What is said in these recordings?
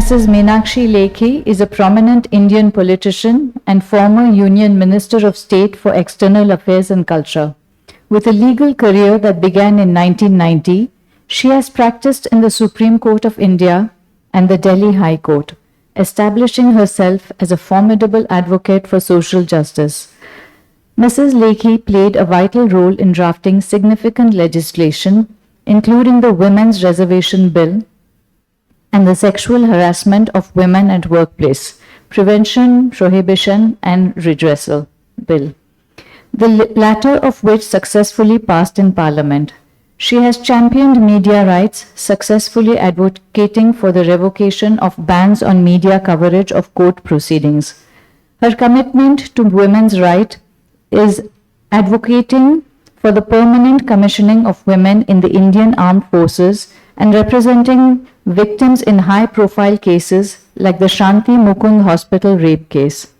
Mrs. Meenakshi Lekhi is a prominent Indian politician and former Union Minister of State for External Affairs and Culture. With a legal career that began in 1990, she has practiced in the Supreme Court of India and the Delhi High Court, establishing herself as a formidable advocate for social justice. Mrs. Lekhi played a vital role in drafting significant legislation, including the Women's Reservation Bill and the Sexual Harassment of Women at Workplace, Prevention, Prohibition and Redressal Bill, the latter of which successfully passed in Parliament. She has championed media rights, successfully advocating for the revocation of bans on media coverage of court proceedings. Her commitment to women's rights is advocating for the permanent commissioning of women in the Indian Armed Forces and representing victims in high-profile cases like the Shanti Mukund Hospital rape case.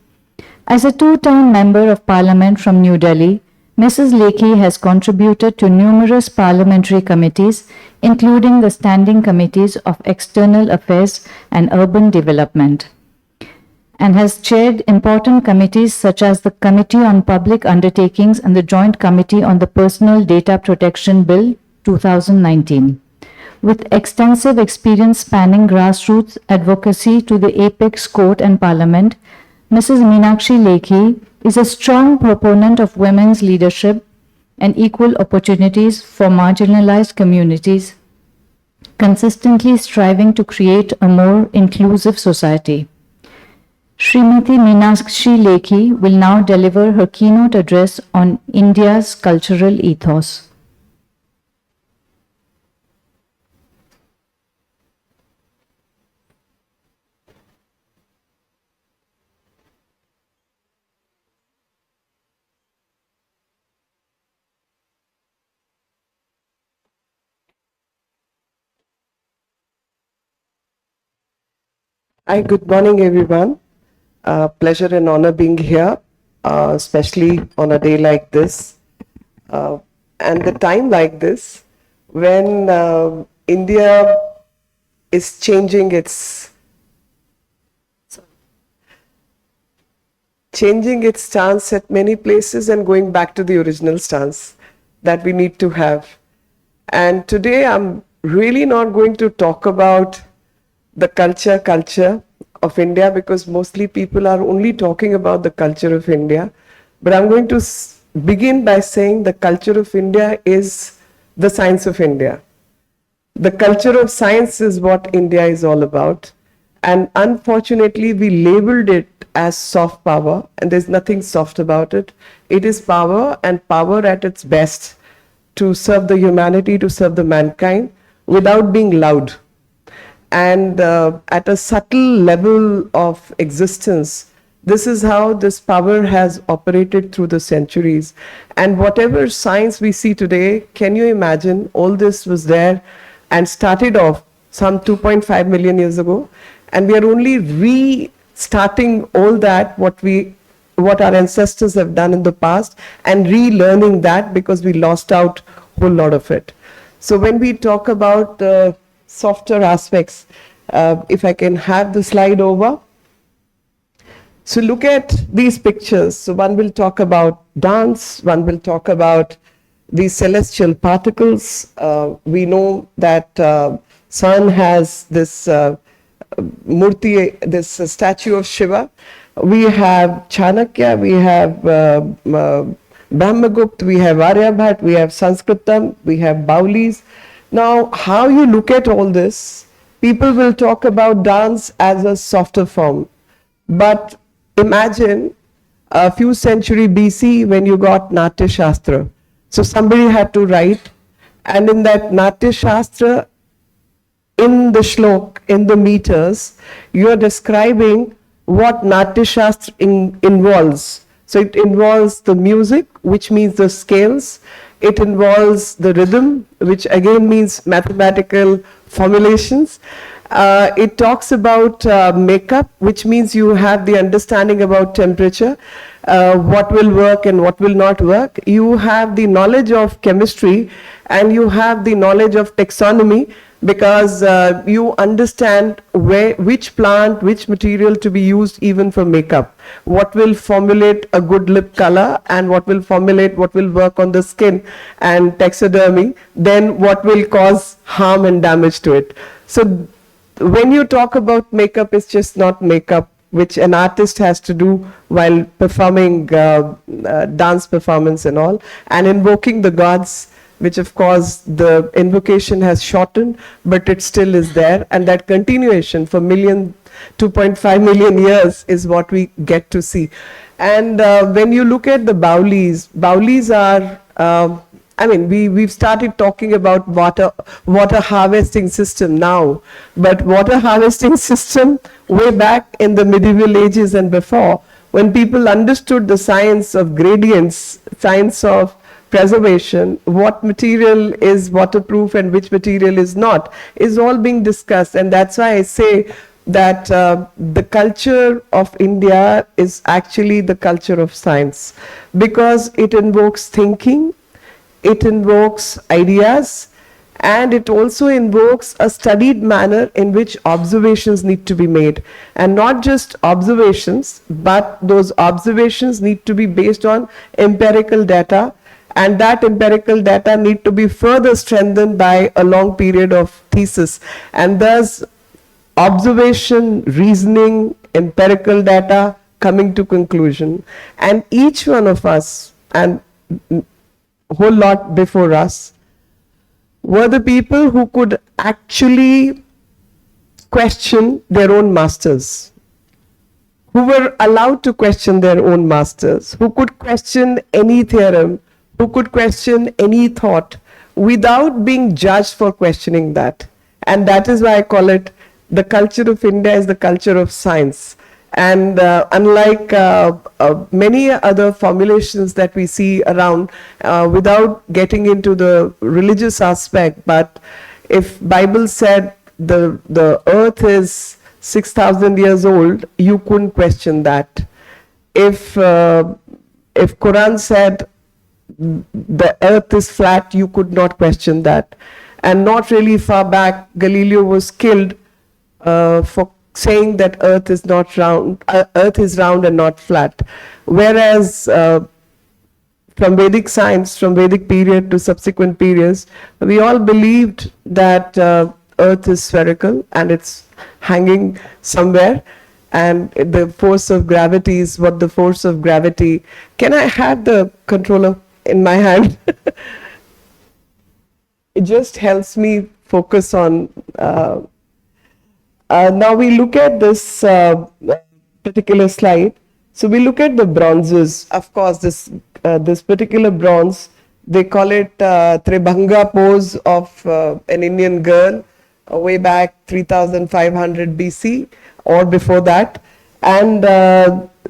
As a two-term member of Parliament from New Delhi, Mrs. Lekhi has contributed to numerous parliamentary committees, including the Standing Committees of External Affairs and Urban Development, and has chaired important committees such as the Committee on Public Undertakings and the Joint Committee on the Personal Data Protection Bill 2019. With extensive experience spanning grassroots advocacy to the apex court and parliament, Mrs. Meenakshi Lekhi is a strong proponent of women's leadership and equal opportunities for marginalized communities, consistently striving to create a more inclusive society. Srimati Meenakshi Lekhi will now deliver her keynote address on India's cultural ethos. Hi, good morning, everyone. Pleasure and honor being here, especially on a day like this, and the time like this, when India is changing its stance at many places and going back to the original stance that we need to have. And today I'm really not going to talk about the culture of India, because mostly people are only talking about the culture of India. But I'm going to begin by saying the culture of India is the science of India. The culture of science is what India is all about. And unfortunately, we labeled it as soft power, and there's nothing soft about it. It is power, and power at its best, to serve the humanity, to serve the mankind, without being loud. And at a subtle level of existence, this is how this power has operated through the centuries. And whatever science we see today, can you imagine all this was there and started off some 2.5 million years ago, and we are only restarting all that what our ancestors have done in the past, and relearning that because we lost out a whole lot of it. So when we talk about the softer aspects, if I can have the slide over. So look at these pictures. So one will talk about dance, one will talk about these celestial particles. We know that sun has this murti, this statue of Shiva. We have Chanakya, we have Brahmagupta, we have Aryabhat, we have Sanskritam, we have Baulis. Now, how you look at all this, people will talk about dance as a softer form. But imagine a few centuries BC when you got Natya Shastra. So somebody had to write, and in that Natya Shastra, in the shlok, in the meters, you are describing what Natya Shastra involves. So it involves the music, which means the scales. It involves the rhythm, which again means mathematical formulations. It talks about makeup, which means you have the understanding about temperature, what will work and what will not work. You have the knowledge of chemistry, and you have the knowledge of taxonomy, because you understand which plant, which material to be used even for makeup, what will formulate a good lip color and what will work on the skin and taxidermy, then what will cause harm and damage to it. So when you talk about makeup, it's just not makeup which an artist has to do while performing dance performance and all, and invoking the gods, which of course the invocation has shortened, but it still is there, and that continuation for 2.5 million years is what we get to see. And when you look at the Baulis are, we've started talking about water harvesting system now, but water harvesting system way back in the medieval ages and before, when people understood the science of gradients, science of preservation, what material is waterproof and which material is not, is all being discussed. And that's why I say that the culture of India is actually the culture of science, because it invokes thinking, it invokes ideas, and it also invokes a studied manner in which observations need to be made. And not just observations, but those observations need to be based on empirical data, and that empirical data need to be further strengthened by a long period of thesis. And thus, observation, reasoning, empirical data, coming to conclusion. And each one of us, and whole lot before us, were the people who could actually question their own masters, who were allowed to question their own masters, who could question any theorem, who could question any thought without being judged for questioning that. And that is why I call it the culture of India is the culture of science. And unlike many other formulations that we see around, without getting into the religious aspect, but if Bible said the earth is 6,000 years old, you couldn't question that. If Quran said the earth is flat, you could not question that. And not really far back, Galileo was killed for saying that earth is not round, earth is round and not flat. Whereas from Vedic science, from Vedic period to subsequent periods, we all believed that earth is spherical and it's hanging somewhere, and the force of gravity is what the force of gravity. Can I have the controller in my hand? It just helps me focus on now we look at this particular slide. So we look at the bronzes. Of course, this particular bronze, they call it Tribhanga pose of an Indian girl way back 3500 BC or before that. And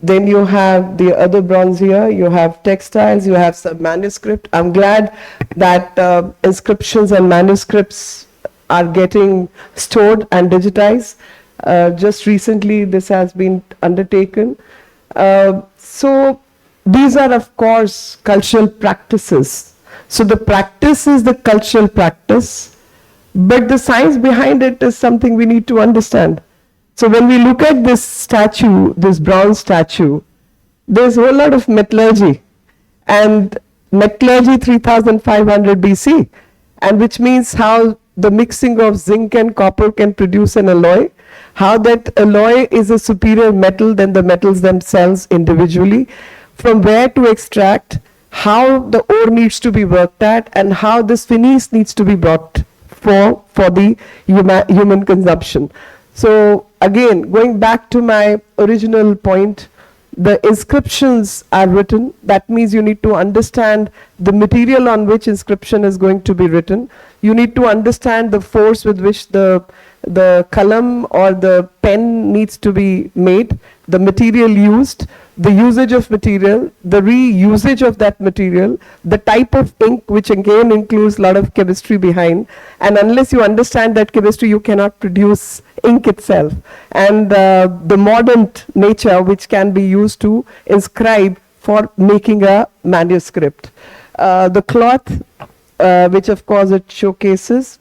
then you have the other bronze here, you have textiles, you have some manuscript. I'm glad that inscriptions and manuscripts are getting stored and digitized. Just recently this has been undertaken. So these are of course cultural practices. So the practice is the cultural practice, but the science behind it is something we need to understand. So when we look at this statue, this bronze statue, there's a whole lot of metallurgy, and metallurgy 3500 BC, and which means how the mixing of zinc and copper can produce an alloy, how that alloy is a superior metal than the metals themselves individually, from where to extract, how the ore needs to be worked at, and how this finish needs to be brought for the human consumption. So again, going back to my original point, the inscriptions are written. That means you need to understand the material on which inscription is going to be written. You need to understand the force with which the kalam or the pen needs to be made, the material used, the usage of material, the reusage of that material, the type of ink, which again includes a lot of chemistry behind. And unless you understand that chemistry, you cannot produce ink itself. And the mordant nature which can be used to inscribe for making a manuscript. The cloth, which of course it showcases.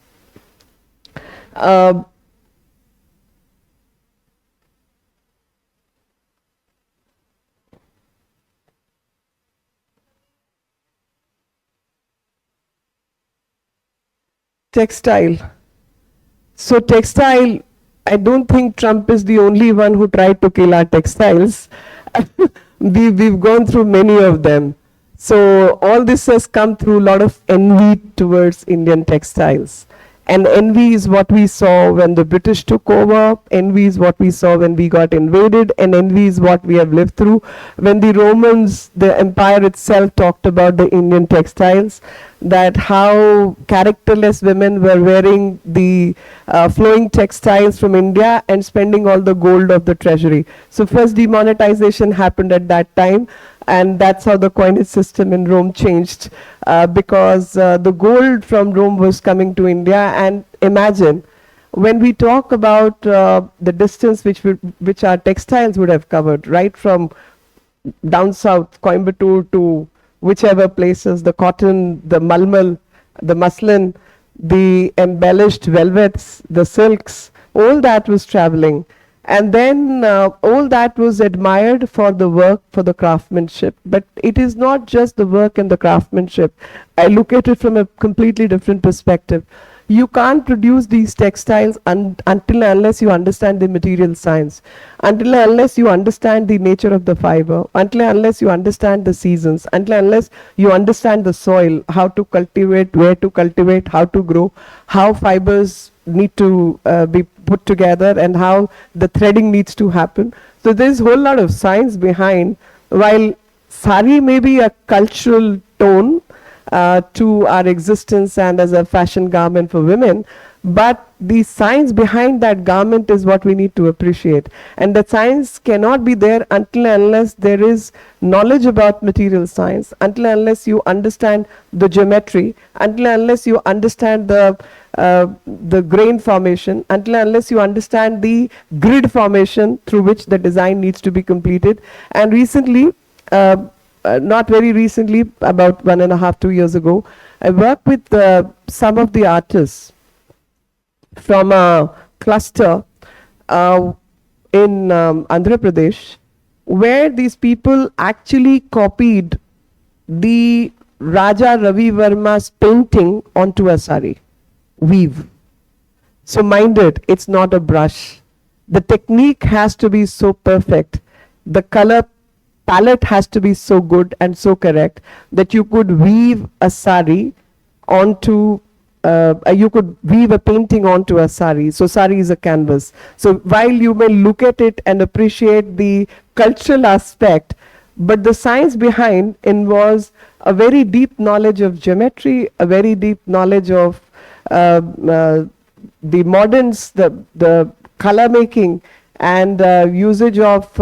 Uh, Textile. So textile, I don't think Trump is the only one who tried to kill our textiles. We've gone through many of them. So all this has come through a lot of envy towards Indian textiles. And envy is what we saw when the British took over, envy is what we saw when we got invaded, and envy is what we have lived through. When the Romans, the empire itself talked about the Indian textiles, that how characterless women were wearing the flowing textiles from India and spending all the gold of the treasury. So first demonetization happened at that time, and that's how the coinage system in Rome changed, because the gold from Rome was coming to India. And imagine, when we talk about the distance which our textiles would have covered, right from down south, Coimbatore, to whichever places, the cotton, the malmal, the muslin, the embellished velvets, the silks, all that was traveling. And then all that was admired for the work, for the craftsmanship. But it is not just the work and the craftsmanship. I look at it from a completely different perspective. You can't produce these textiles until unless you understand the material science, until unless you understand the nature of the fiber, until unless you understand the seasons, until unless you understand the soil, how to cultivate, where to cultivate, how to grow, how fibers need to be put together, and how the threading needs to happen. So there's a whole lot of science behind. While sari may be a cultural tone to our existence and as a fashion garment for women, but the science behind that garment is what we need to appreciate. And the science cannot be there until unless there is knowledge about material science, until unless you understand the geometry, until unless you understand the grain formation, until unless you understand the grid formation through which the design needs to be completed. And recently, not very recently, about 1.5, 2 years ago, I worked with some of the artists from a cluster in Andhra Pradesh, where these people actually copied the Raja Ravi Verma's painting onto a sari, weave. So mind it, it's not a brush. The technique has to be so perfect. The color palette has to be so good and so correct that you could weave a sari onto you could weave a painting onto a sari. So sari is a canvas. So while you may look at it and appreciate the cultural aspect, but the science behind involves a very deep knowledge of geometry, a very deep knowledge of the moderns, the color making, and usage of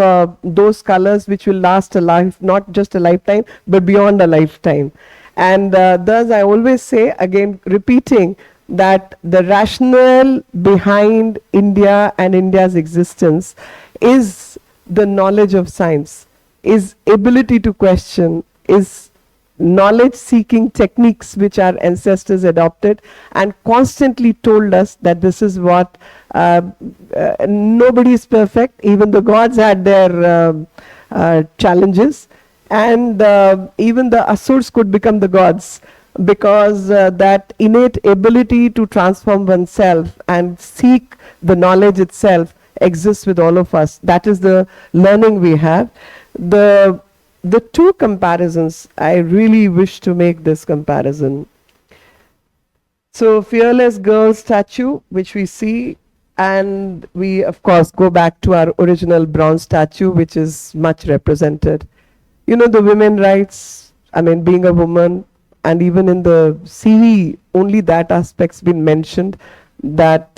those colors which will last a life, not just a lifetime, but beyond a lifetime. And thus I always say, again repeating, that the rationale behind India and India's existence is the knowledge of science, is ability to question, is knowledge seeking techniques which our ancestors adopted and constantly told us that this is what nobody is perfect, even the gods had their challenges, and even the asurs could become the gods, because that innate ability to transform oneself and seek the knowledge itself exists with all of us. That is the learning we have. The two comparisons, I really wish to make this comparison. So fearless girl statue, which we see, and we of course go back to our original bronze statue, which is much represented. You know, the women rights, I mean, being a woman, and even in the CV, only that aspect's been mentioned, that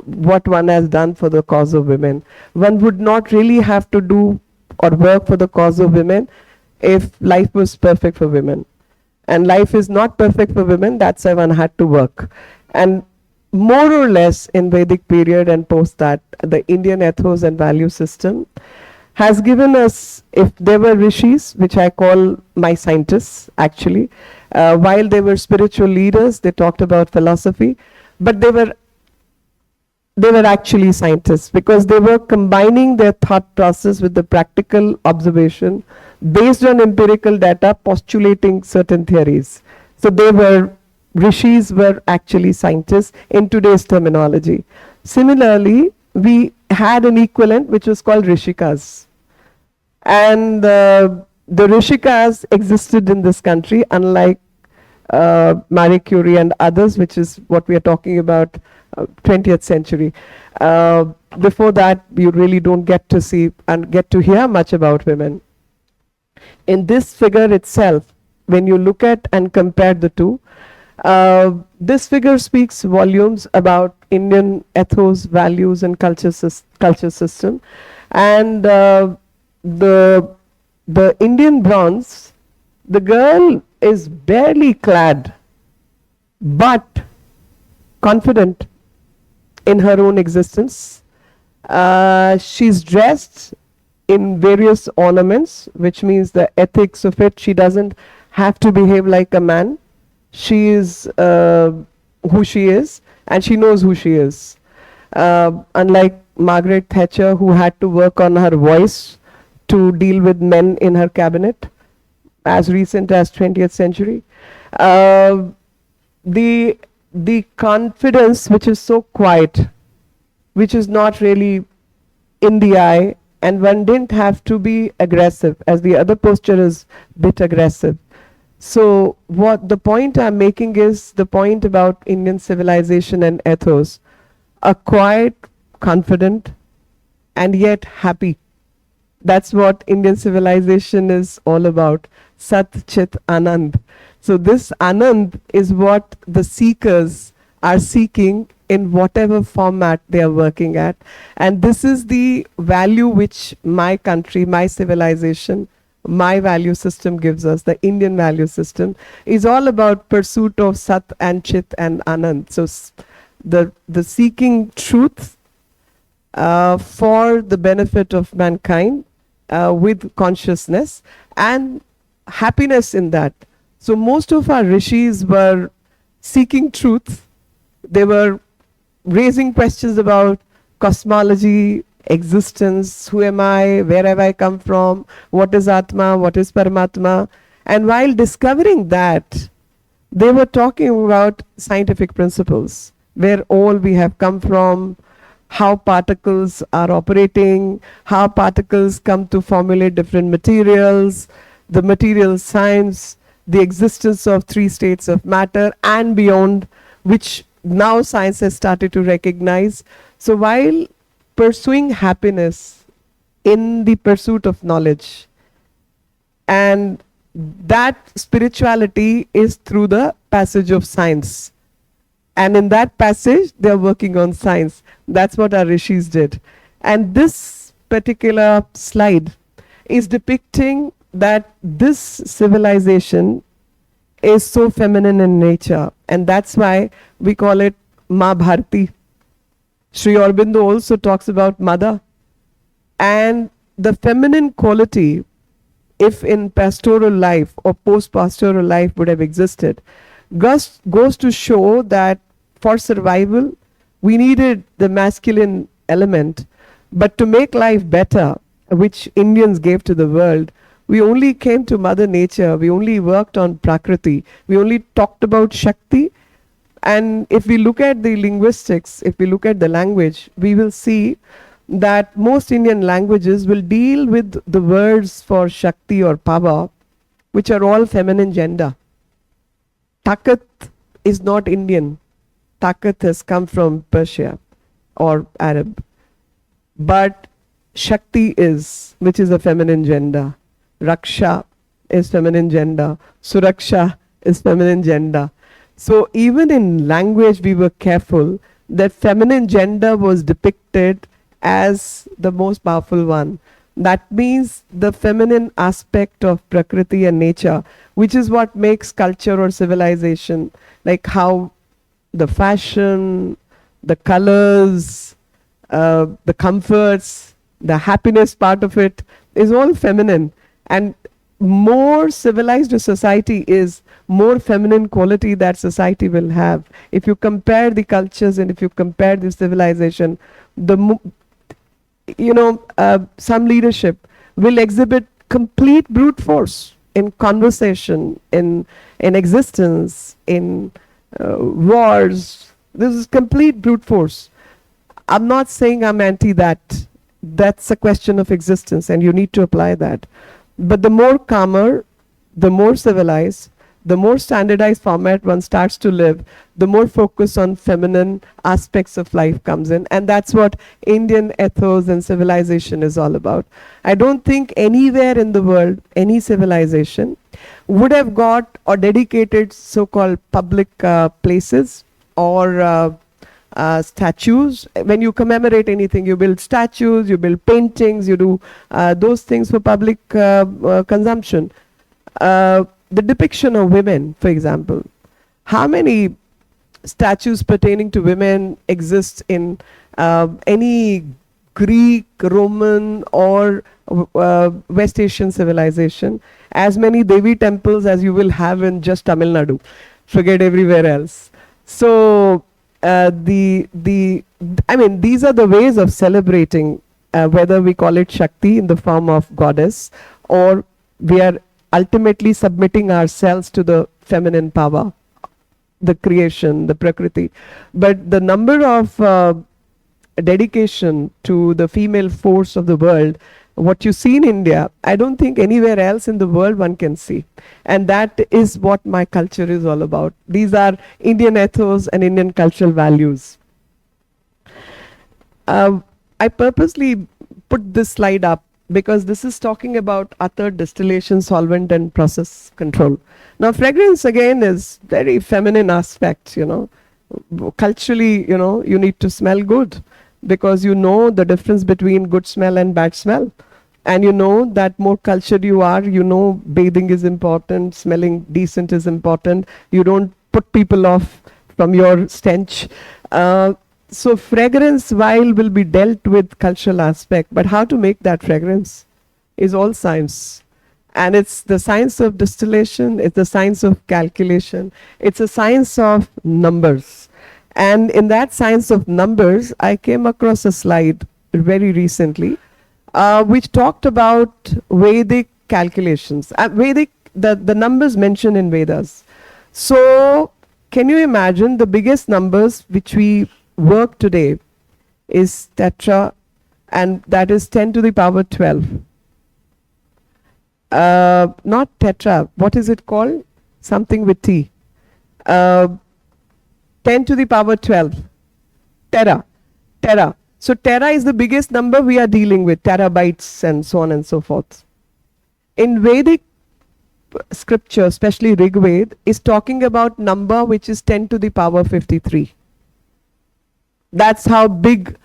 what one has done for the cause of women. One would not really have to do or work for the cause of women if life was perfect for women. And life is not perfect for women, that's why one had to work. And more or less in Vedic period and post that, the Indian ethos and value system has given us, if there were rishis, which I call my scientists actually, while they were spiritual leaders, they talked about philosophy, but they were they were actually scientists because they were combining their thought process with the practical observation based on empirical data, postulating certain theories. So rishis were actually scientists in today's terminology. Similarly, we had an equivalent which was called rishikas. And the rishikas existed in this country, unlike Marie Curie and others, which is what we are talking about, 20th century. Before that, you really don't get to see and get to hear much about women. In this figure itself, when you look at and compare the two, this figure speaks volumes about Indian ethos, values, and culture system. And the Indian bronze, the girl is barely clad, but confident in her own existence. She's dressed in various ornaments, which means the ethics of it. She doesn't have to behave like a man. She is who she is, and she knows who she is. Unlike Margaret Thatcher, who had to work on her voice to deal with men in her cabinet, as recent as 20th century. The confidence, which is so quiet, which is not really in the eye, and one didn't have to be aggressive, as the other posture is a bit aggressive. So what the point I'm making is the point about Indian civilization and ethos, a quiet, confident, and yet happy. That's what Indian civilization is all about. Sat, Chit, Anand. So this Anand is what the seekers are seeking in whatever format they are working at. And this is the value which my country, my civilization, my value system gives us. The Indian value system is all about pursuit of Sat and Chit and Anand. So the seeking truth for the benefit of mankind with consciousness and happiness in that. So most of our rishis were seeking truth. They were raising questions about cosmology, existence, who am I, where have I come from, what is Atma, what is Paramatma. And while discovering that, they were talking about scientific principles, where all we have come from, how particles are operating, how particles come to formulate different materials, the material science, the existence of 3 states of matter and beyond, which now science has started to recognize. So while pursuing happiness in the pursuit of knowledge, and that spirituality is through the passage of science. And in that passage, they're working on science. That's what our rishis did. And this particular slide is depicting that this civilization is so feminine in nature. And that's why we call it Ma Bharati. Sri Aurobindo also talks about mother. And the feminine quality, if in pastoral life or post-pastoral life would have existed, goes to show that for survival, we needed the masculine element. But to make life better, which Indians gave to the world, we only came to Mother Nature. We only worked on Prakriti. We only talked about Shakti. And if we look at the linguistics, if we look at the language, we will see that most Indian languages will deal with the words for Shakti or power, which are all feminine gender. Takat is not Indian. Takat has come from Persia or Arab. But Shakti is, which is a feminine gender. Raksha is feminine gender. Suraksha is feminine gender. So even in language, we were careful that feminine gender was depicted as the most powerful one. That means the feminine aspect of Prakriti and nature, which is what makes culture or civilization, like how the fashion, the colors, the comforts, the happiness part of it is all feminine. And more civilized a society is, more feminine quality that society will have. If you compare the cultures and if you compare the civilization, some leadership will exhibit complete brute force in conversation, in existence, in wars. This is complete brute force. I'm not saying I'm anti that. That's a question of existence, and you need to apply that. But the more calmer, the more civilized, the more standardized format one starts to live, the more focus on feminine aspects of life comes in. And that's what Indian ethos and civilization is all about. I don't think anywhere in the world, any civilization would have got or dedicated so-called public places or statues. When you commemorate anything, you build statues, you build paintings, you do those things for public consumption. The depiction of women, for example. How many statues pertaining to women exist in any Greek, Roman, or West Asian civilization? As many Devi temples as you will have in just Tamil Nadu. Forget everywhere else. So these are the ways of celebrating, whether we call it Shakti in the form of goddess, or we are ultimately submitting ourselves to the feminine power, the creation, the Prakriti. But the number of dedication to the female force of the world, what you see in India, I don't think anywhere else in the world one can see. And that is what my culture is all about. These are Indian ethos and Indian cultural values. I purposely put this slide up because this is talking about other distillation, solvent, and process control. Now, fragrance again is very feminine aspect, Culturally, you need to smell good because you know the difference between good smell and bad smell. And you know that more cultured you are, bathing is important, smelling decent is important. You don't put people off from your stench. So fragrance, while will be dealt with cultural aspect, but how to make that fragrance is all science. And it's the science of distillation, it's the science of calculation, it's a science of numbers. And in that science of numbers, I came across a slide very recently, which talked about Vedic calculations. The numbers mentioned in Vedas. So can you imagine the biggest numbers which we work today is tetra, and that is 10 to the power 12. Not tetra, what is it called? Something with T. 10 to the power 12. Tera. So tera is the biggest number we are dealing with, terabytes and so on and so forth. In Vedic scripture, especially Rig Veda, is talking about number which is 10 to the power 53. That's how big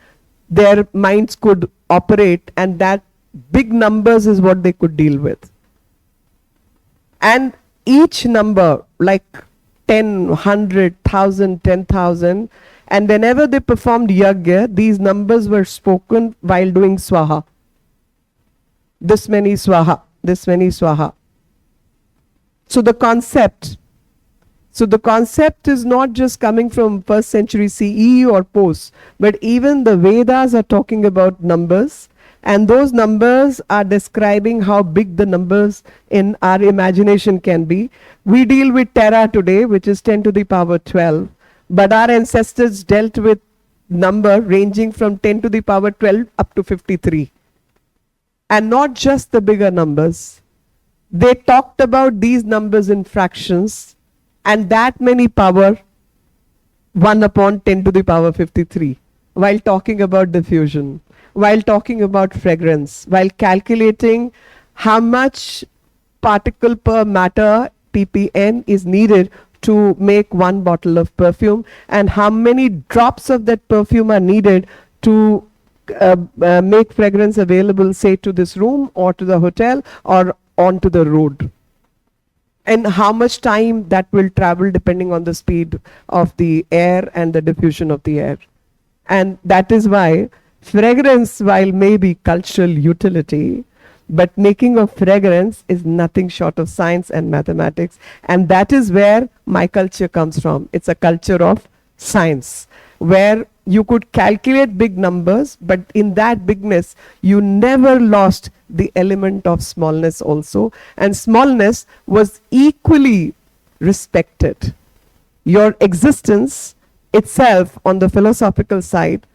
their minds could operate, and that big numbers is what they could deal with. And each number, like 10, 100, 1,000, 10,000, and whenever they performed yagya, these numbers were spoken while doing swaha. This many swaha, this many swaha. So the concept is not just coming from 1st century CE or post, but even the Vedas are talking about numbers, and those numbers are describing how big the numbers in our imagination can be. We deal with tera today, which is 10 to the power 12, but our ancestors dealt with number ranging from 10 to the power 12 up to 53. And not just the bigger numbers. They talked about these numbers in fractions, and that many power 1 upon 10 to the power 53, while talking about diffusion, while talking about fragrance, while calculating how much particle per matter ppm is needed to make one bottle of perfume, and how many drops of that perfume are needed to make fragrance available, say, to this room or to the hotel or onto the road. And how much time that will travel depending on the speed of the air and the diffusion of the air. And that is why fragrance, while maybe cultural utility, But making of fragrance is nothing short of science and mathematics. And that is where my culture comes from. It's a culture of science, where you could calculate big numbers, but in that bigness, you never lost the element of smallness also. And smallness was equally respected. Your existence itself on the philosophical side,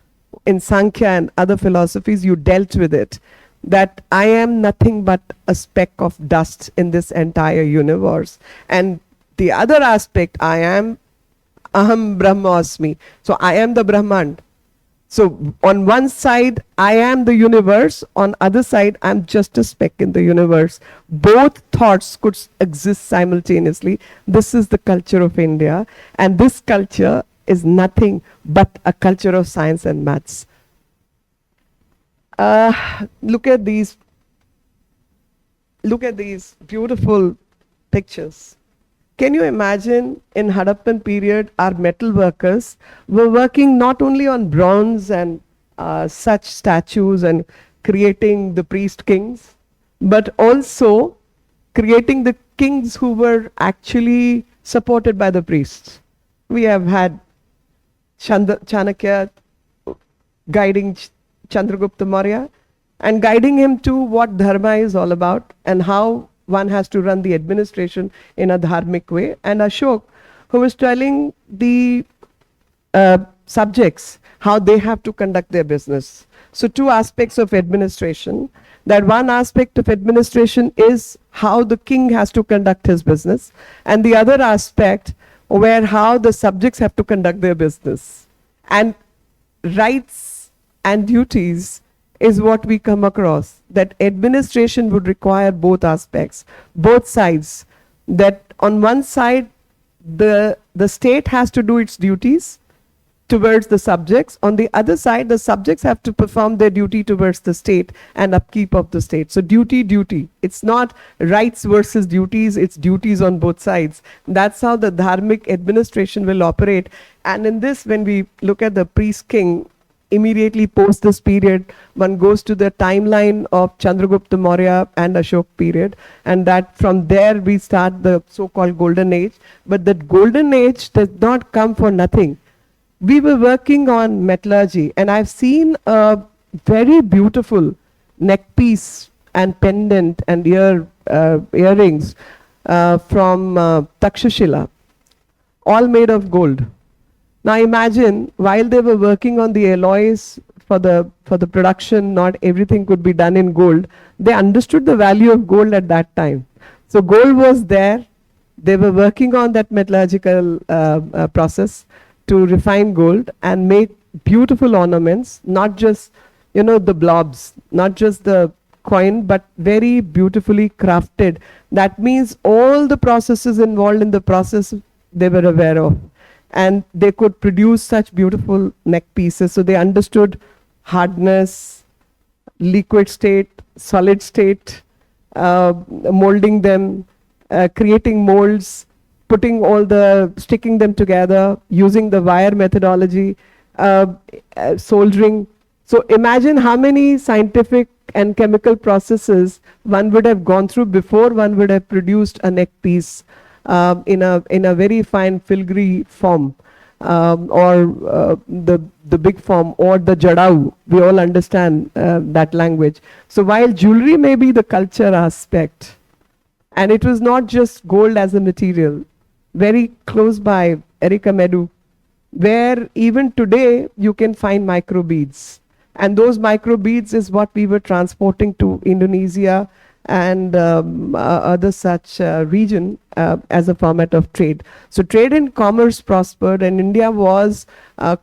in Sankhya and other philosophies, you dealt with it. That I am nothing but a speck of dust in this entire universe. And the other aspect, I am Aham Brahmasmi. So I am the Brahman. So on one side, I am the universe. On other side, I'm just a speck in the universe. Both thoughts could exist simultaneously. This is the culture of India. And this culture is nothing but a culture of science and maths. Look at these beautiful pictures. Can you imagine in Harappan period, our metal workers were working not only on bronze and such statues and creating the priest kings, but also creating the kings who were actually supported by the priests. We have had Chanakya guiding Chandragupta Maurya and guiding him to what dharma is all about and how one has to run the administration in a dharmic way. And Ashok, who was telling the subjects how they have to conduct their business. So two aspects of administration. That one aspect of administration is how the king has to conduct his business, and the other aspect where how the subjects have to conduct their business. And rights and duties is what we come across, that administration would require both aspects, both sides. That on one side, the state has to do its duties towards the subjects. On the other side, the subjects have to perform their duty towards the state and upkeep of the state. So duty. It's not rights versus duties, it's duties on both sides. That's how the dharmic administration will operate. And in this, when we look at the priest king, immediately post this period, one goes to the timeline of Chandragupta Maurya and Ashok period, and that from there we start the so-called golden age. But that golden age does not come for nothing. We were working on metallurgy, and I've seen a very beautiful neck piece and pendant and earrings from Takshashila, all made of gold. Now imagine, while they were working on the alloys for the production, not everything could be done in gold. They understood the value of gold at that time. So gold was there. They were working on that metallurgical process to refine gold and make beautiful ornaments, not just, the blobs, not just the coin, but very beautifully crafted. That means all the processes involved in the process they were aware of. And they could produce such beautiful neck pieces. So they understood hardness, liquid state, solid state, molding them, creating molds, sticking them together, using the wire methodology, soldering. So imagine how many scientific and chemical processes one would have gone through before one would have produced a neck piece in a very fine filigree form, or the big form, or the jadau. We all understand that language. So while jewelry may be the culture aspect, and it was not just gold as a material, very close by Erika Medu, where even today you can find micro beads. And those micro beads is what we were transporting to Indonesia and other such region as a format of trade. So trade and commerce prospered, and India was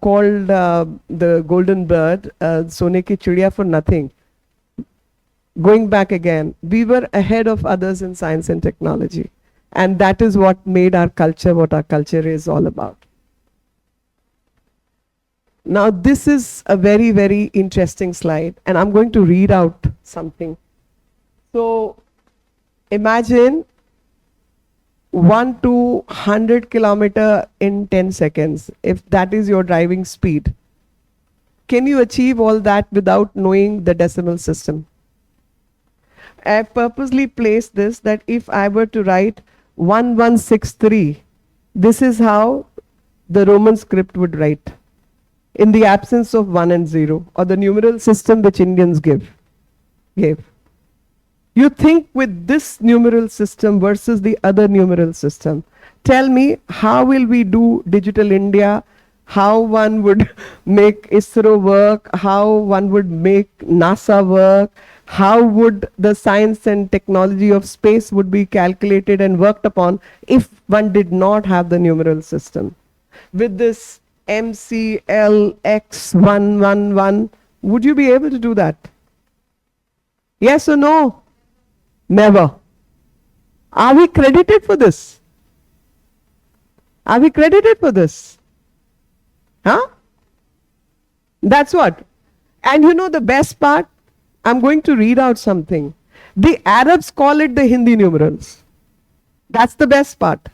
called the golden bird, Sone ki chidiya for nothing. Going back again, we were ahead of others in science and technology. And that is what made our culture what our culture is all about. Now this is a very, very interesting slide, and I'm going to read out something. So imagine 1 to 100 kilometer in 10 seconds, if that is your driving speed. Can you achieve all that without knowing the decimal system? I purposely placed this that if I were to write 1163, this is how the Roman script would write in the absence of 1 and 0, or the numeral system which Indians gave. You think with this numeral system versus the other numeral system. Tell me, how will we do Digital India? How one would make ISRO work? How one would make NASA work? How would the science and technology of space would be calculated and worked upon if one did not have the numeral system? With this MCLX111, would you be able to do that? Yes or no? Never. Are we credited for this? Are we credited for this? Huh? That's what. And you know the best part? I'm going to read out something. The Arabs call it the Hindi numerals. That's the best part.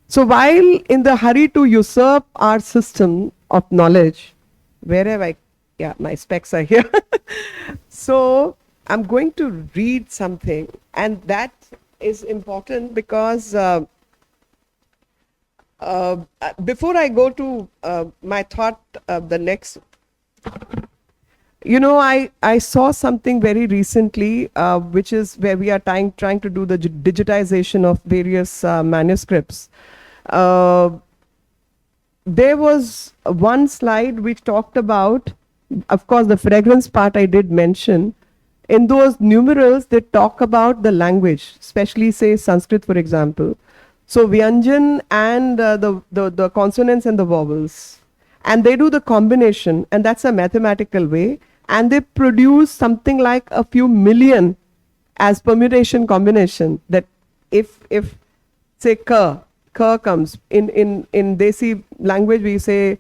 So while in the hurry to usurp our system of knowledge, where have I? Yeah, my specs are here. So I'm going to read something, and that is important because before I go to my thought, the next, you know, I saw something very recently, which is where we are trying to do the digitization of various manuscripts. There was one slide which talked about, of course, the fragrance part I did mention. In those numerals, they talk about the language, especially say Sanskrit, for example. So Vyanjan and the consonants and the vowels. And they do the combination, and that's a mathematical way. And they produce something like a few million as permutation combination. That if say ka comes in Desi language, we say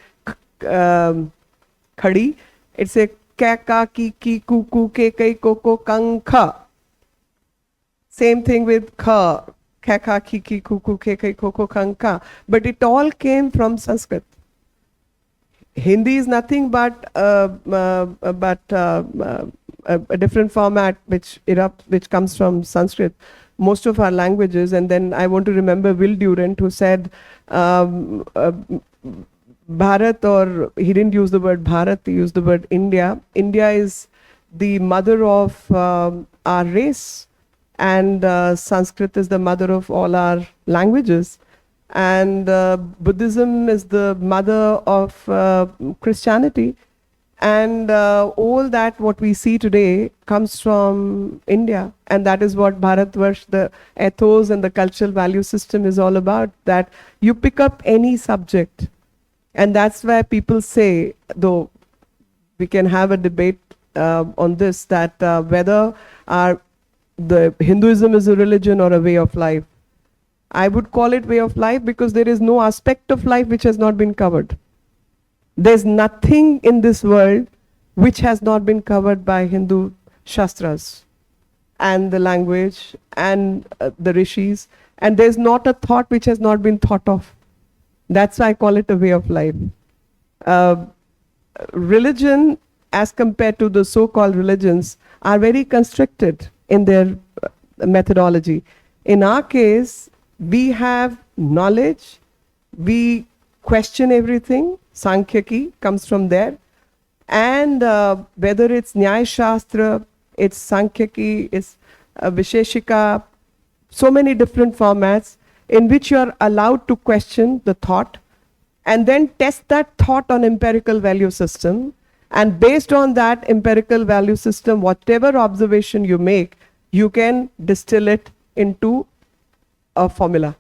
khadi. It's a ka ka ki ku ku ke kai ko kang kha. Same thing with kha ka ki ku ku ke kai ko kang kha. But it all came from Sanskrit. Hindi is nothing but a different format which comes from Sanskrit. Most of our languages, and then I want to remember Will Durant, who said Bharat, or he didn't use the word Bharat, he used the word India. India is the mother of our race, and Sanskrit is the mother of all our languages. And Buddhism is the mother of Christianity. And all that what we see today comes from India. And that is what Bharatvarsh, the ethos and the cultural value system is all about. That you pick up any subject. And that's where people say, though we can have a debate on this, that whether the Hinduism is a religion or a way of life. I would call it way of life because there is no aspect of life which has not been covered. There's nothing in this world which has not been covered by Hindu Shastras and the language and the rishis. And there's not a thought which has not been thought of. That's why I call it a way of life. Religion, as compared to the so-called religions, are very constricted in their methodology. In our case, we have knowledge, we question everything. Sankhya comes from there. And whether it's Nyaya Shastra, it's Sankhya, it's Visheshika, so many different formats in which you are allowed to question the thought and then test that thought on empirical value system. And based on that empirical value system, whatever observation you make, you can distill it into a formula.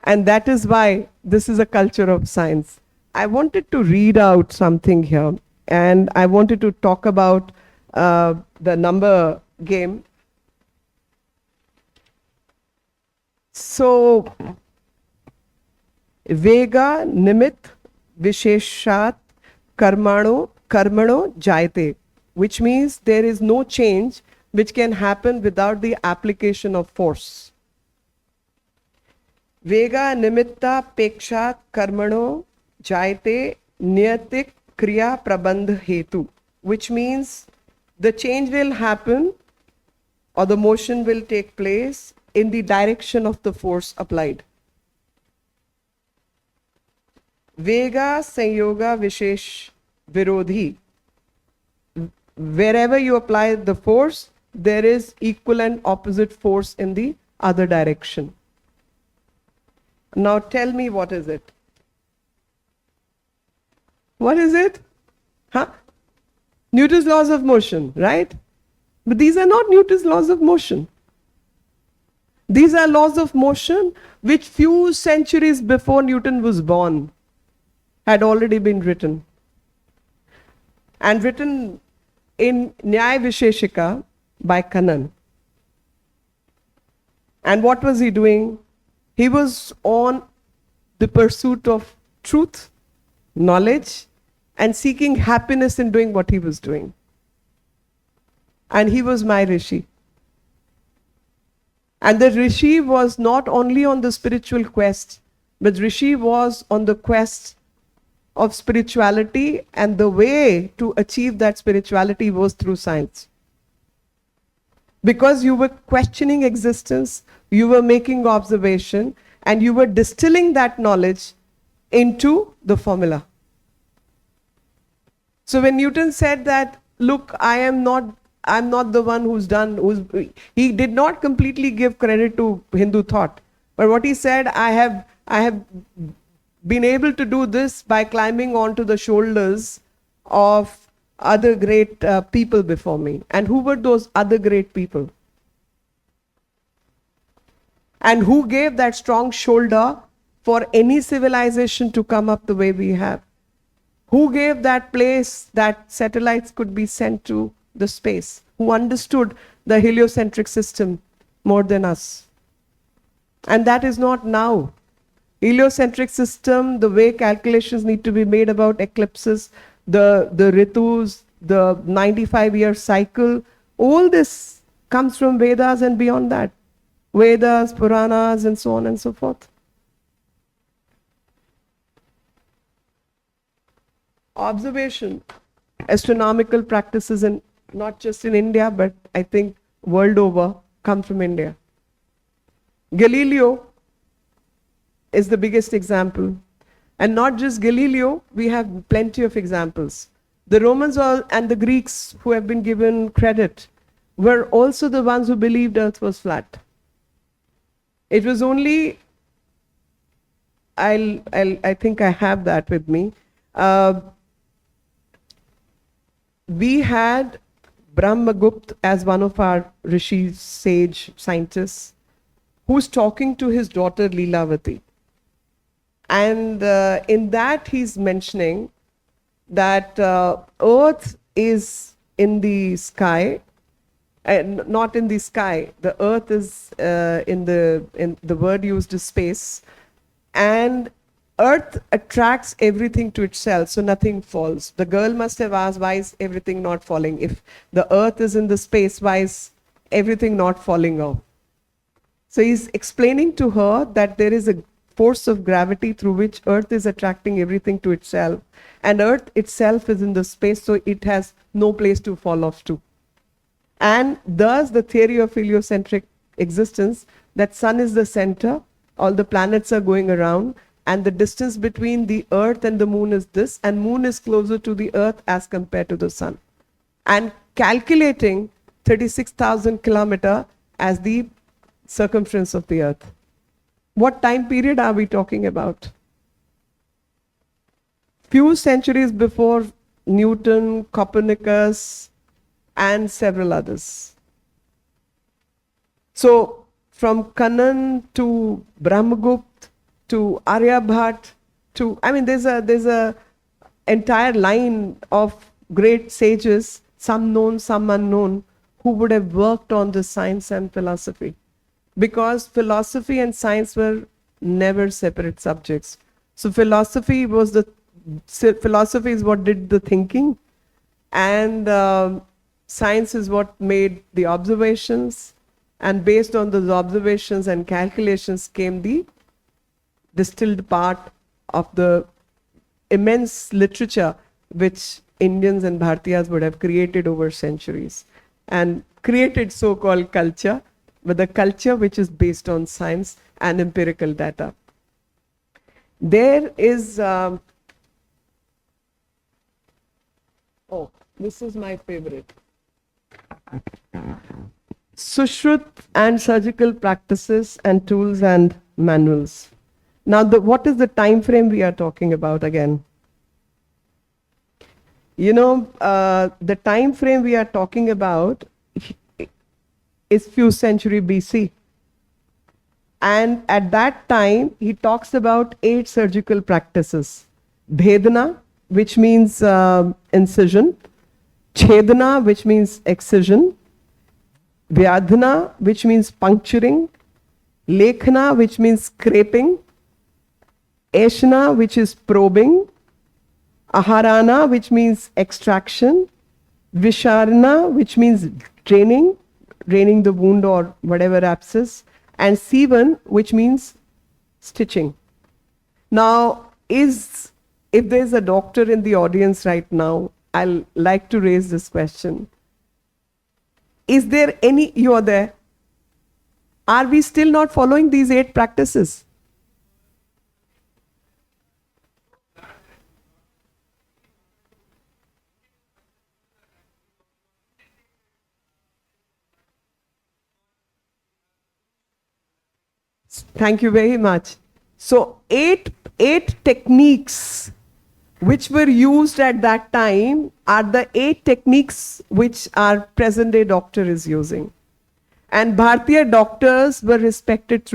And that is why this is a culture of science. I wanted to read out something here, and I wanted to talk about the number game. So, Vega Nimit Visheshat Karmano Jayate, which means there is no change which can happen without the application of force. Vega Nimitta Pekshat Karmano Jayate Niyatik Kriya Prabandh Hetu, which means the change will happen or the motion will take place in the direction of the force applied. Vega Sanyoga Vishesh Virodhi. Wherever you apply the force, there is equal and opposite force in the other direction. Now tell me, what is it? What is it? Huh? Newton's laws of motion, right? But these are not Newton's laws of motion. These are laws of motion which few centuries before Newton was born had already been written. And written in Nyaya Visheshika by Kannan. And what was he doing? He was on the pursuit of truth, knowledge, and seeking happiness in doing what he was doing. And he was my Rishi. And the Rishi was not only on the spiritual quest, but Rishi was on the quest of spirituality, and the way to achieve that spirituality was through science. Because you were questioning existence, you were making observation, and you were distilling that knowledge into the formula. So when Newton said that, look, I'm not the one he did not completely give credit to Hindu thought. But what he said, I have been able to do this by climbing onto the shoulders of other great people before me. And who were those other great people? And who gave that strong shoulder for any civilization to come up the way we have? Who gave that place that satellites could be sent to the space? Who understood the heliocentric system more than us? And that is not now. Heliocentric system, the way calculations need to be made about eclipses, the ritus, the 95-year cycle, all this comes from Vedas and beyond that. Vedas, Puranas, and so on and so forth. Observation, astronomical practices, and not just in India, but I think world over, come from India. Galileo is the biggest example. And not just Galileo, we have plenty of examples. The Romans and the Greeks, who have been given credit, were also the ones who believed Earth was flat. It was only, I think I have that with me. We had Brahmagupta as one of our rishis, sage scientists, who's talking to his daughter Leelavati. And in that he's mentioning that Earth is in the sky, not in the sky. The Earth is in the word used is space, and Earth attracts everything to itself, so nothing falls. The girl must have asked, why is everything not falling? If the Earth is in the space, why is everything not falling off? So he's explaining to her that there is a force of gravity through which Earth is attracting everything to itself, and Earth itself is in the space, so it has no place to fall off to. And thus the theory of heliocentric existence, that sun is the center, all the planets are going around, and the distance between the Earth and the moon is this, and moon is closer to the Earth as compared to the sun. And calculating 36,000 kilometers as the circumference of the Earth. What time period are we talking about? Few centuries before Newton, Copernicus, and several others. So from Kannan to Brahmagupta to Aryabhat to, there's a entire line of great sages, some known, some unknown, who would have worked on the science and philosophy. Because philosophy and science were never separate subjects. So philosophy is what did the thinking, and science is what made the observations, and based on those observations and calculations came the distilled part of the immense literature which Indians and Bhartiyas would have created over centuries and created so-called culture, but the culture which is based on science and empirical data. There is, oh, this is my favorite. Sushrut and surgical practices and tools and manuals. Now, what is the time frame we are talking about again? You know, the time frame we are talking about is few century BC. And at that time, he talks about 8 surgical practices. Bhedana, which means incision. Chedana, which means excision. Vyadhana, which means puncturing. Lekhana, which means scraping. Eshana, which is probing. Aharana, which means extraction. Visharana, which means draining the wound or whatever abscess. And Sivan, which means stitching. Now, if there's a doctor in the audience right now, I'll like to raise this question. Is there any, you are there? Are we still not following these 8 practices? Thank you very much. So eight techniques which were used at that time are the 8 techniques which our present day doctor is using. And Bharatiya doctors were respected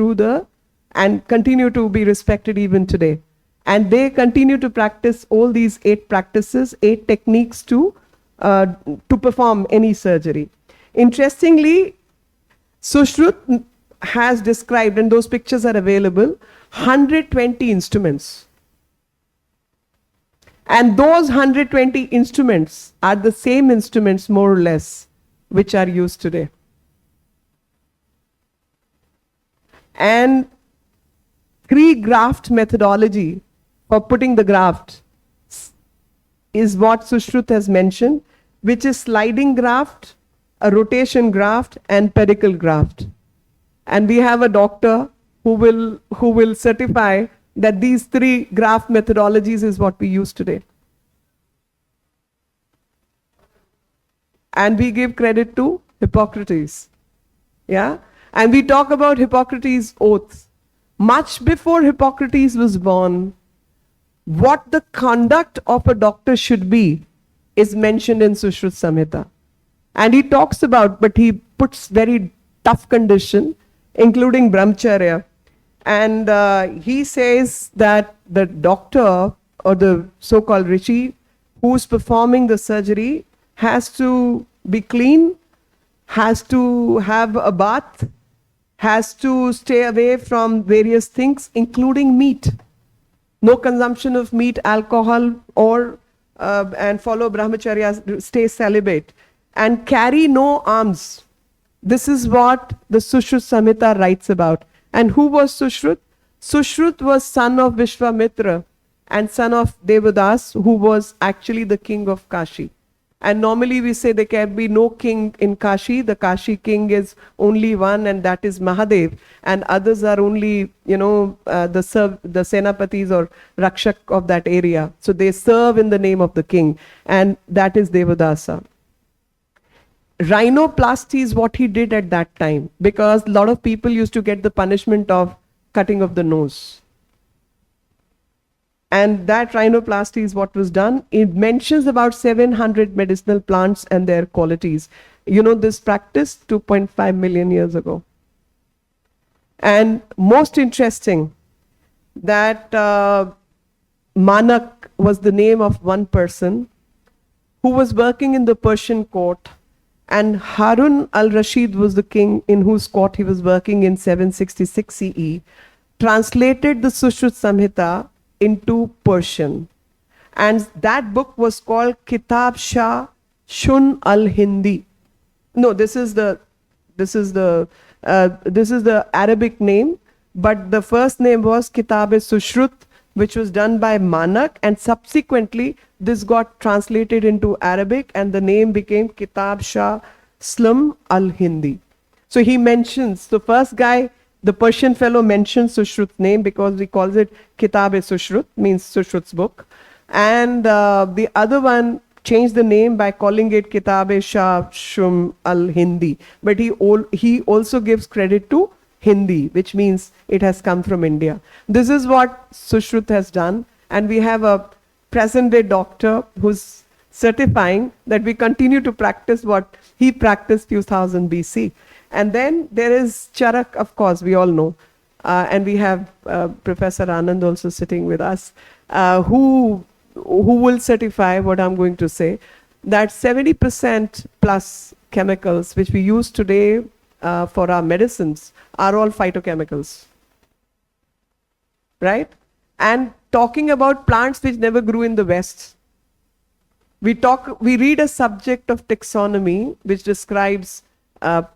and continue to be respected even today. And they continue to practice all these 8 practices, 8 techniques to perform any surgery. Interestingly, Sushrut has described, and those pictures are available, 120 instruments. And those 120 instruments are the same instruments, more or less, which are used today. And 3 graft methodology for putting the graft is what Sushrut has mentioned, which is sliding graft, a rotation graft, and pedicle graft. And we have a doctor who will certify that these 3 graft methodologies is what we use today. And we give credit to Hippocrates. Yeah? And we talk about Hippocrates' oaths. Much before Hippocrates was born, what the conduct of a doctor should be is mentioned in Sushrut Samhita. And he talks about, but he puts very tough condition, including brahmacharya. And he says that the doctor or the so-called rishi who's performing the surgery has to be clean, has to have a bath, has to stay away from various things, including meat. No consumption of meat, alcohol, or and follow brahmacharya, stay celibate, and carry no arms. This is what the Sushrut Samhita writes about. And who was Sushrut? Sushrut was son of Vishwamitra and son of Devadas, who was actually the king of Kashi. And normally we say there can be no king in Kashi. The Kashi king is only one, and that is Mahadev. And others are only, the senapatis or rakshak of that area. So they serve in the name of the king. And that is Devadasa. Rhinoplasty is what he did at that time, because a lot of people used to get the punishment of cutting of the nose. And that rhinoplasty is what was done. It mentions about 700 medicinal plants and their qualities. This practice 2.5 million years ago. And most interesting, that Manak was the name of one person who was working in the Persian court, and Harun al-Rashid was the king in whose court he was working in 766 CE, translated the Sushrut Samhita into Persian. And that book was called Kitab Shah Shun al-Hindi. No, this is the Arabic name, but the first name was Kitab-e Sushrut, which was done by Manak, and subsequently this got translated into Arabic and the name became Kitab Shah Slum al-Hindi. So he mentions, the first guy, the Persian fellow mentions Sushrut's name because he calls it Kitab-e-Sushrut, means Sushrut's book. And the other one changed the name by calling it Kitab-e-Shah Shum al-Hindi. But he also gives credit to Hindi, which means it has come from India. This is what Sushrut has done. And we have a present-day doctor who's certifying that we continue to practice what he practiced 2000 BC. And then there is Charak, of course, we all know. And we have Professor Anand also sitting with us, who will certify what I'm going to say, that 70% plus chemicals which we use today for our medicines are all phytochemicals. Right? And talking about plants which never grew in the West. We read a subject of taxonomy which describes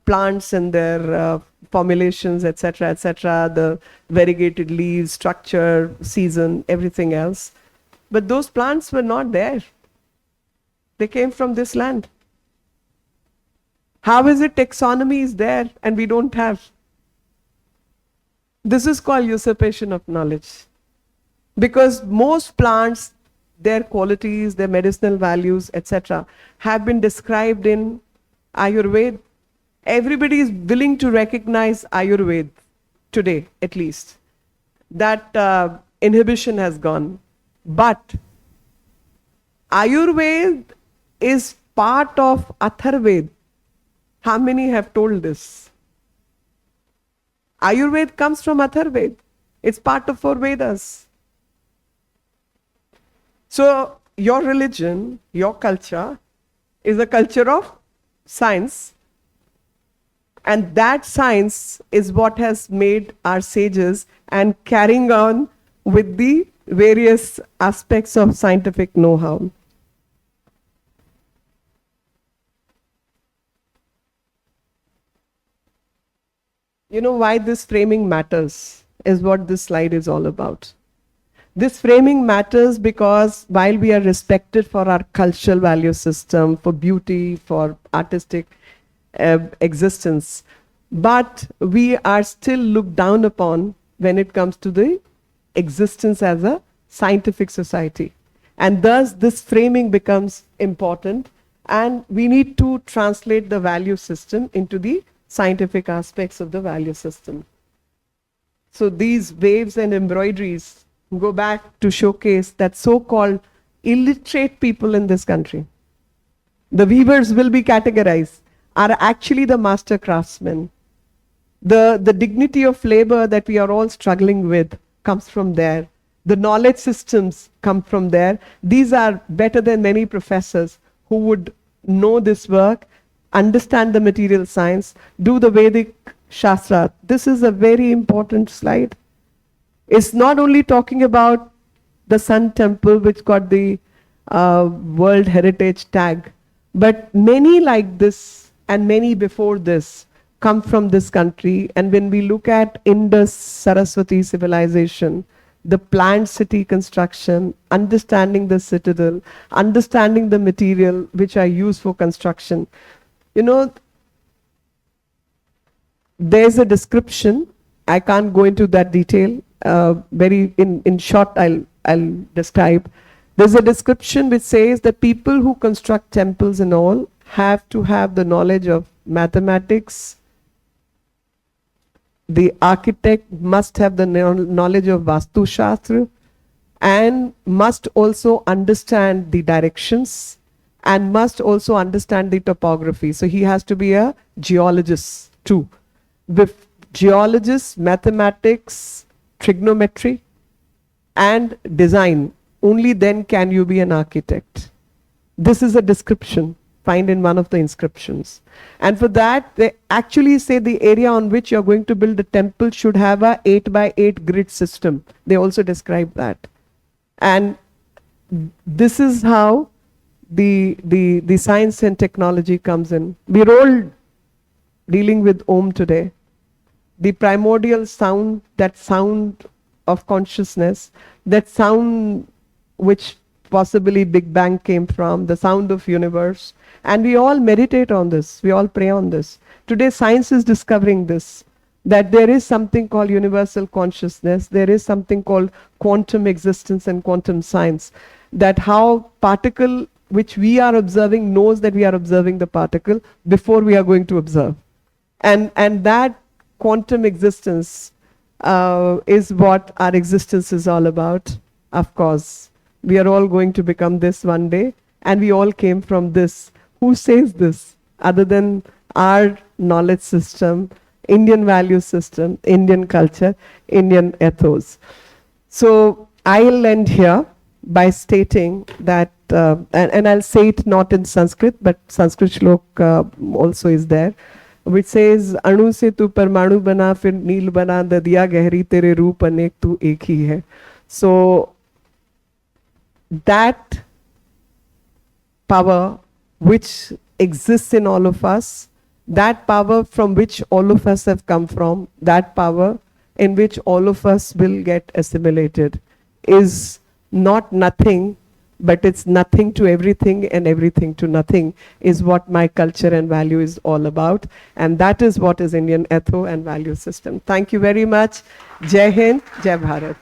plants and their formulations, etc., the variegated leaves, structure, season, everything else. But those plants were not there. They came from this land. How is it taxonomy is there and we don't have? This is called usurpation of knowledge. Because most plants, their qualities, their medicinal values, etc., have been described in Ayurveda. Everybody is willing to recognize Ayurveda today, at least. That inhibition has gone. But Ayurveda is part of Atharveda. How many have told this? Ayurveda comes from Atharveda. It's part of 4 Vedas. So your religion, your culture, is a culture of science. And that science is what has made our sages and carrying on with the various aspects of scientific know-how. You know why this framing matters is what this slide is all about. This framing matters because while we are respected for our cultural value system, for beauty, for artistic existence, but we are still looked down upon when it comes to the existence as a scientific society. And thus this framing becomes important, and we need to translate the value system into the scientific aspects of the value system. So these waves and embroideries go back to showcase that so-called illiterate people in this country. The weavers will be categorized, are actually the master craftsmen. The dignity of labor that we are all struggling with comes from there. The knowledge systems come from there. These are better than many professors who would know this work, understand the material science, do the Vedic Shastra. This is a very important slide. It's not only talking about the Sun Temple, which got the World Heritage tag, but many like this and many before this come from this country. And when we look at Indus Saraswati civilization, the planned city construction, understanding the citadel, understanding the material which are used for construction. You know, there's a description. I can't go into that detail. Very in short, I'll describe. There's a description which says that people who construct temples and all have to have the knowledge of mathematics. The architect must have the knowledge of Vastu Shastra and must also understand the directions and must also understand the topography. So he has to be a geologist too. With geologists, mathematics, trigonometry and design, only then can you be an architect. This is a description find in one of the inscriptions. And for that, they actually say the area on which you're going to build a temple should have a 8x8 grid system. They also describe that. And this is how the science and technology comes in. We're all dealing with Om today. The primordial sound, that sound of consciousness, that sound which possibly Big Bang came from, the sound of universe. And we all meditate on this, we all pray on this. Today science is discovering this, that there is something called universal consciousness, there is something called quantum existence and quantum science, that how particle which we are observing knows that we are observing the particle before we are going to observe. And that quantum existence is what our existence is all about. Of course, we are all going to become this one day, and we all came from this. Who says this other than our knowledge system, Indian value system, Indian culture, Indian ethos? So I'll end here by stating that, and I'll say it not in Sanskrit, but Sanskrit shlok also is there, which says, अणु से तू परमाणु बना फिर नील बना ददिया गहरी तेरे रूप अनेक तू एक ही है. So that power which exists in all of us, that power from which all of us have come from, that power in which all of us will get assimilated, is not nothing, but it's nothing to everything and everything to nothing, is what my culture and value is all about. And that is what is Indian etho and value system. Thank you very much. Jai Hind, Jai Bharat.